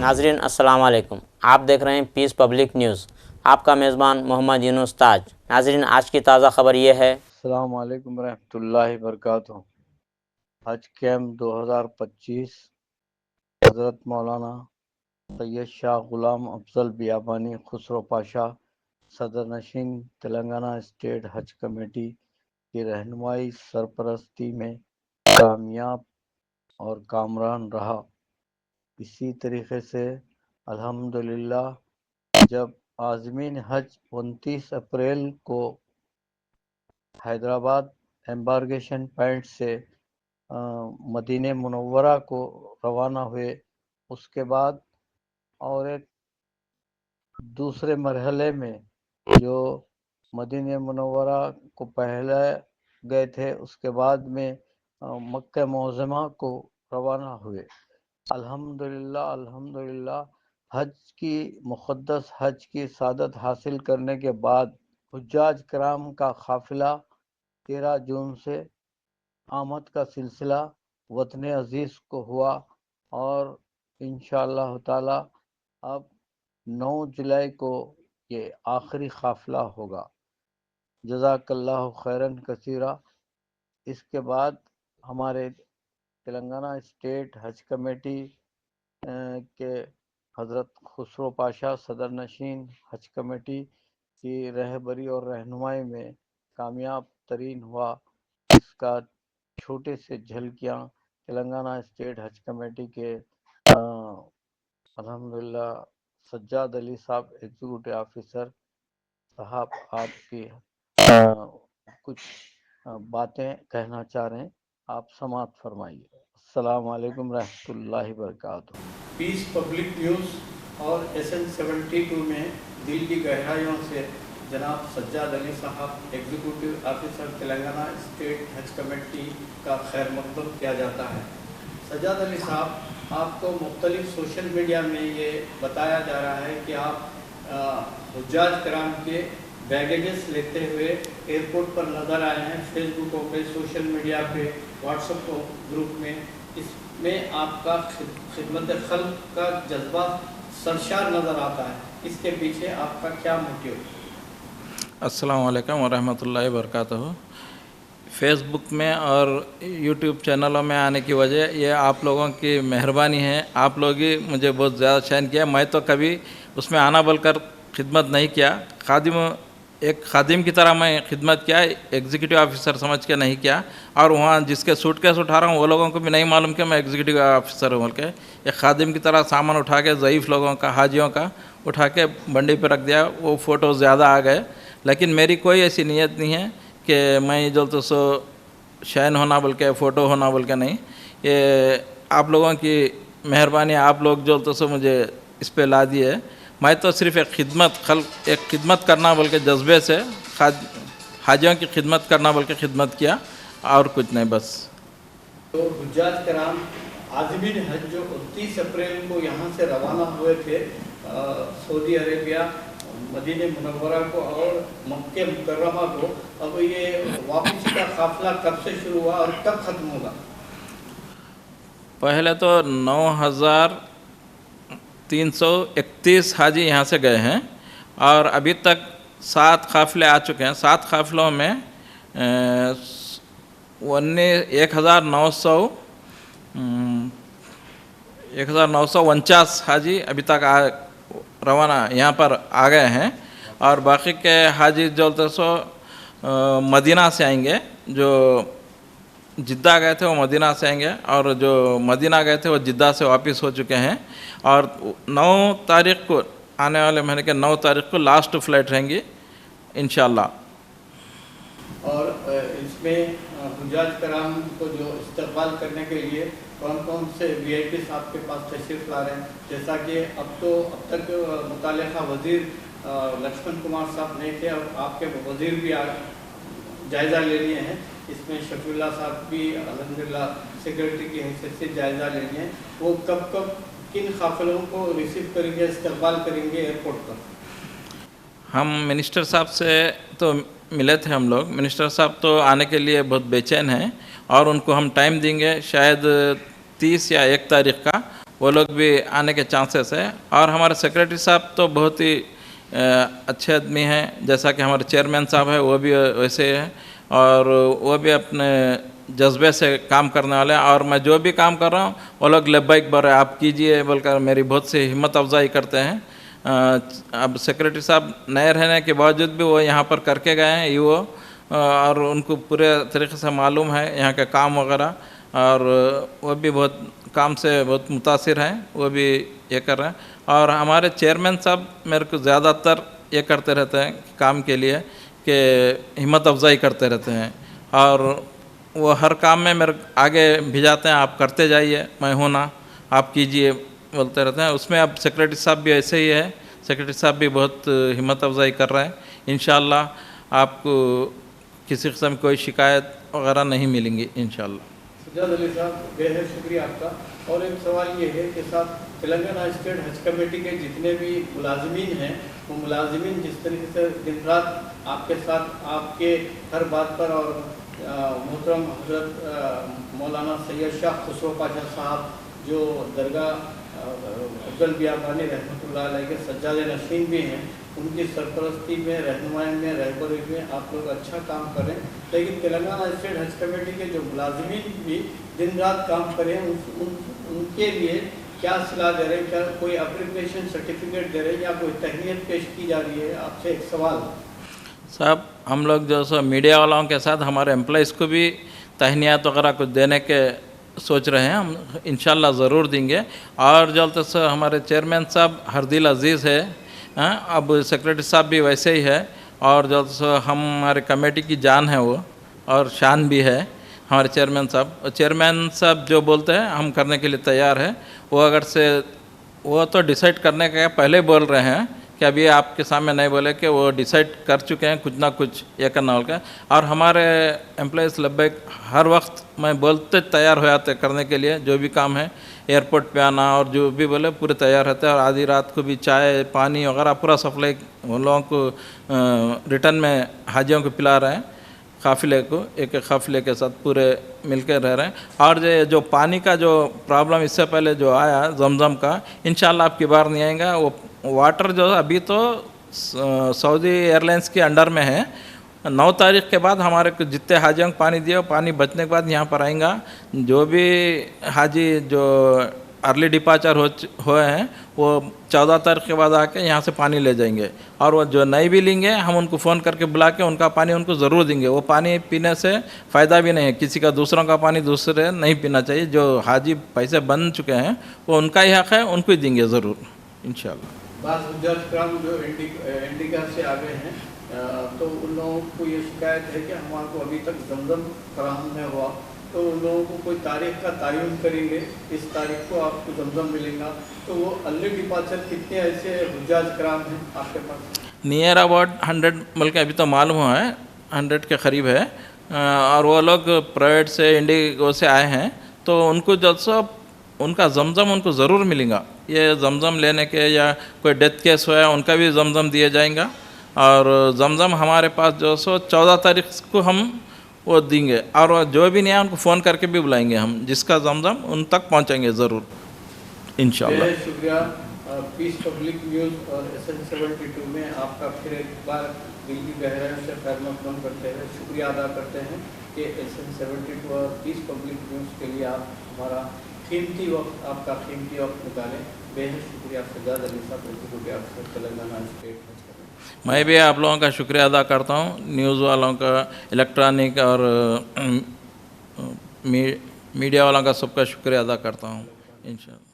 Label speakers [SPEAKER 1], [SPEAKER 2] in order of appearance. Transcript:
[SPEAKER 1] नाजरीन अस्सलाम वालेकुम। आप देख रहे हैं पीस पब्लिक न्यूज़। आपका मेज़बान मोहम्मद यूनुस ताज। नाजरीन आज की ताज़ा खबर ये है।
[SPEAKER 2] अस्सलाम वालेकुम रहमतुल्लाहि बरकातुहू। हज कैंप 2025 हज़रत मौलाना सैयद शाह गुलाम अफजल बियाबानी खुसरो पाशा सदर नशीन तेलंगाना स्टेट हज कमेटी की रहनुमाई सरपरस्ती में कामयाब और कामरान रहा। इसी तरीके से अल्हम्दुलिल्लाह जब आज़मीन हज 29 अप्रैल को हैदराबाद एम्बार्गेशन पॉइंट से मदीने मुनव्वरा को रवाना हुए, उसके बाद और एक दूसरे मरहले में जो मदीने मुनव्वरा को पहले गए थे, उसके बाद में मक्का मुअज़्ज़मा को रवाना हुए। अल्हम्दुलिल्लाह हज की मुक़द्दस हज की सादत हासिल करने के बाद हुज्जाज कराम का काफ़िला 13 जून से आमद का सिलसिला वतन अज़ीज़ को हुआ और इंशाअल्लाह ताला अब 9 जुलाई को ये आखिरी काफ़िला होगा। जज़ाकल्लाहु खैरन कसीरा। इसके बाद हमारे तेलंगाना स्टेट हज कमेटी के हज़रत खुसरो पाशा सदर नशीन हज कमेटी की रहबरी और रहनुमाई में कामयाब तरीन हुआ। इसका छोटे से झलकियाँ तेलंगाना स्टेट हज कमेटी के अल्हम्दुलिल्लाह सज्जाद अली साहब एग्जीक्यूटिव ऑफिसर साहब आपकी कुछ बातें कहना चाह रहे हैं, आप समाअत फरमाइए। अस्सलाम वालेकुम रहमतुल्लाहि बरकातुहू।
[SPEAKER 3] पीस पब्लिक न्यूज़ और SN72 में दिल की गहराइयों से जनाब सज्जाद अली साहब एग्जीक्यूटिव ऑफिसर तेलंगाना स्टेट हज कमेटी का खैर मकदम किया जाता है। सज्जाद अली साहब, आपको मुख्तलिफ सोशल मीडिया में ये बताया जा रहा है कि आप हुज्जाज कराम के बैगेजेस लेते हुए एयरपोर्ट पर नज़र आए हैं। फेसबुकों पे, सोशल मीडिया पे, व्हाट्सएप ग्रुप में, इसमें आपका खिदमत खल्क का जज्बा सरशार नज़र आता है। इसके पीछे आपका क्या मोटिव?
[SPEAKER 4] अस्सलाम वालेकुम वरहमतुल्लाहि वबरकातुहू। फेसबुक में और यूट्यूब चैनलों में आने की वजह ये आप लोगों की मेहरबानी है। आप लोग ही मुझे बहुत ज़्यादा शाइन किया। मैं तो कभी उसमें आना बोलकर खिदमत नहीं किया। एक खादिम की तरह मैं खिदमत किया, एग्जीक्यूटिव ऑफिसर समझ के नहीं किया। और वहाँ जिसके सूटकेस उठा रहा हूँ वो लोगों को भी नहीं मालूम कि मैं एग्जीक्यूटिव ऑफिसर हूँ बोल के। एक खादिम की तरह सामान उठा के ज़ईफ़ लोगों का, हाजियों का उठा के बंडी पर रख दिया। वो फ़ोटो ज़्यादा आ गए, लेकिन मेरी कोई ऐसी नीयत नहीं है कि मैं जो तो सो शाइन होना बोल के, फ़ोटो होना बोल के नहीं। ये आप लोगों की मेहरबानी, आप लोग जो तो सो मुझे इस पे ला दिए। मैं तो सिर्फ़ एक खिदमत करना बोल के जज्बे से हाजियों की खिदमत करना बोल के खिदमत किया और कुछ नहीं बस।
[SPEAKER 3] तो हुज्जाज कराम आज़मीन हज जो 29 अप्रैल को यहाँ से रवाना हुए थे सऊदी अरेबिया मदीने मुनव्वरा को और मक्के मुकर्रमा को, अब ये वापसी का काफ़िला कब से शुरू हुआ और कब ख़त्म होगा?
[SPEAKER 4] पहले तो 9,331 हाजी यहाँ से गए हैं और अभी तक 7 काफ़िले आ चुके हैं। 7 काफ़िलों में 1949 हाजी अभी तक रवाना यहाँ पर आ गए हैं और बाकी के हाजी जो तो मदीना से आएंगे। जो जिद्दा गए थे वो मदीना से आएंगे और जो मदीना गए थे वो जिद्दा से वापस हो चुके हैं। और 9 तारीख़ को, आने वाले महीने के 9 तारीख़ को लास्ट फ़्लाइट रहेंगी इंशाअल्लाह।
[SPEAKER 3] और इसमें हुज्जाज कराम को जो इस्तकबाल करने के लिए कौन कौन से VIPs आपके पास तशरीफ़ ला रहे हैं? जैसा कि अब तक मुतालिका वज़ीर लक्ष्मण कुमार साहब नहीं थे और आपके वज़ीर भी जायज़ा ले लिए हैं। इसमें शफीउल्लाह साहब भी अल्हम्दुलिल्लाह सेक्रेटरी की हैसियत से जायज़ा ले लिए हैं। वो कब किन काफ़िलों को रिसीव करेंगे, इस्तकबाल करेंगे एयरपोर्ट पर?
[SPEAKER 4] हम मिनिस्टर साहब से तो मिले थे हम लोग। मिनिस्टर साहब तो आने के लिए बहुत बेचैन हैं और उनको हम टाइम देंगे, शायद 30 या 1 तारीख़ का वो लोग भी आने के चांसेस है। और हमारे सेक्रेटरी साहब तो बहुत ही अच्छे आदमी हैं, जैसा कि हमारे चेयरमैन साहब है वो भी वैसे ही है, और वो भी अपने जज्बे से काम करने वाले हैं। और मैं जो भी काम कर रहा हूँ वो लोग लेबाइक बोल रहे आप कीजिए बोलकर मेरी बहुत सी हिम्मत अफजाई करते हैं। अब सेक्रेटरी साहब नए रहने के बावजूद भी वो यहाँ पर करके गए हैं वो, और उनको पूरे तरीके से मालूम है यहाँ का काम वगैरह, और वो भी बहुत काम से बहुत मुतासिर हैं, वो भी ये कर रहे हैं। और हमारे चेयरमैन साहब मेरे को ज़्यादातर ये करते रहते हैं काम के लिए कि हिम्मत अफजाई करते रहते हैं, और वो हर काम में मेरे आगे भिजाते हैं, आप करते जाइए, मैं हूँ ना, आप कीजिए बोलते रहते हैं। उसमें अब सेक्रेटरी साहब भी ऐसे ही है, सेक्रेटरी साहब भी बहुत हिम्मत अफजाई कर रहे हैं। इंशाअल्लाह आपको किसी किस्म की कोई शिकायत वगैरह नहीं मिलेंगी इंशाअल्लाह।
[SPEAKER 3] सज्जाद अली साहब, बेहद शुक्रिया आपका। और एक सवाल ये है कि साहब, तेलंगाना स्टेट हज कमेटी के जितने भी मुलाजमीन हैं, वो मुलाजमीन जिस तरीके से दिन रात आपके साथ आपके हर बात पर, और मोहतरम हजरत मौलाना सैयद शाह खुसरो पाशा साहब जो दरगाह अफजल बियाबानी रहमतुल्लाह अलैह के सज्जादे नशीन भी हैं, उनकी सरपरस्ती में, रहनुमाई में, रहबरी में आप लोग अच्छा काम करें। लेकिन तेलंगाना स्टेट हज कमेटी के जो मुलाजमीन भी दिन रात काम करें, उनके लिए क्या सलाह दे रहे हैं? क्या कोई अप्रिसिएशन सर्टिफिकेट दे रहे हैं या कोई तहनीत पेश की जा रही है? आपसे एक सवाल
[SPEAKER 4] साहब, हम लोग जो सो मीडिया वालों के साथ हमारे एम्प्लॉइज़ को भी तहनीत वगैरह कुछ देने के सोच रहे हैं, हम इंशाल्लाह ज़रूर देंगे। और जल्द से हमारे चेयरमैन साहब हरदिल अजीज़ है, अब सेक्रेटरी साहब भी वैसे ही है, और जल्द से हमारे कमेटी की जान है वो, और शान भी है हमारे चेयरमैन साहब जो बोलते हैं हम करने के लिए तैयार है। वो अगर से वो तो डिसाइड करने का पहले बोल रहे हैं कि अभी आपके सामने नहीं बोले कि वो डिसाइड कर चुके हैं कुछ ना कुछ ये करना होगा। और हमारे एम्प्लॉइज़ लगभग हर वक्त मैं बोलते तैयार हो जाते करने के लिए, जो भी काम है एयरपोर्ट पे आना और जो भी बोले पूरे तैयार रहते हैं। और आधी रात को भी चाय पानी वगैरह पूरा सप्लाई उन लोगों को रिटर्न में हाजियों को पिला रहे हैं, काफ़िले को एक एक काफ़िले के साथ पूरे मिलकर रह रहे हैं। और जो पानी का जो प्रॉब्लम इससे पहले जो आया जमजम का, इंशाल्लाह अब की बार नहीं आएगा। वो वाटर जो अभी तो सऊदी एयरलाइंस के अंडर में है, 9 तारीख के बाद हमारे को जितने हाजियों को पानी दिए, पानी बचने के बाद यहाँ पर आएगा। जो भी हाजी जो अर्ली डिपार्चर हुए हैं वो 14 तारीख के बाद आके यहाँ से पानी ले जाएंगे। और वो जो नहीं भी लेंगे हम उनको फ़ोन करके बुला के उनका पानी उनको ज़रूर देंगे। वो पानी पीने से फ़ायदा भी नहीं है, किसी का दूसरों का पानी दूसरे नहीं पीना चाहिए। जो हाजी पैसे बन चुके हैं वो उनका ही हक़ है, उनको ही देंगे ज़रूर इंशाअल्लाह।
[SPEAKER 3] बाज़ हुज्जाज किराम जो इंडिका से आ गए हैं, तो उन लोगों को ये शिकायत है कि हमारे को अभी तक जमजम फराहम नहीं हुआ, तो उन लोगों को कोई तारीख का तयन करेंगे, इस तारीख को आपको जमजम मिलेगा। तो वो अर्ली डिपार्चर कितने ऐसे हुज्जाज किराम हैं आपके पास? नियर
[SPEAKER 4] अबाउट 100 बल्कि अभी तो मालूम हुआ है 100 के करीब है। और वो लोग प्राइवेट से इंडिगो से आए हैं, तो उनको जल्द से उनका जमजम उनको ज़रूर मिलेगा। ये जमजम लेने के या कोई डेथ केस हुआ है उनका भी जमजम दिया जाएगा। और जमजम हमारे पास जो सो 14 तारीख को हम वो देंगे। और जो भी नहीं है उनको फ़ोन करके भी बुलाएंगे हम, जिसका जमजम उन तक पहुंचाएंगे ज़रूर इंशाअल्लाह।
[SPEAKER 3] शुक्रिया। पीस पब्लिक न्यूज़ और SN72 में आपका फिर एक बार दिल की गहराई से खैर मकदम करते हैं, शुक्रिया अदा करते हैं कि SN72 और पीस पब्लिक न्यूज़ के लिए आप हमारा कीमती वक्त, आपका कीमती वक्त निकालें। बेहद शुक्रिया सज्जाद अली साहब, एग्जीक्यूटिव ऑफिसर तेलंगाना स्टेट।
[SPEAKER 4] मैं भी आप लोगों का शुक्रिया अदा करता हूँ, न्यूज़ वालों का, इलेक्ट्रॉनिक और मीडिया वालों का सबका शुक्रिया अदा करता हूँ इंशाअल्लाह।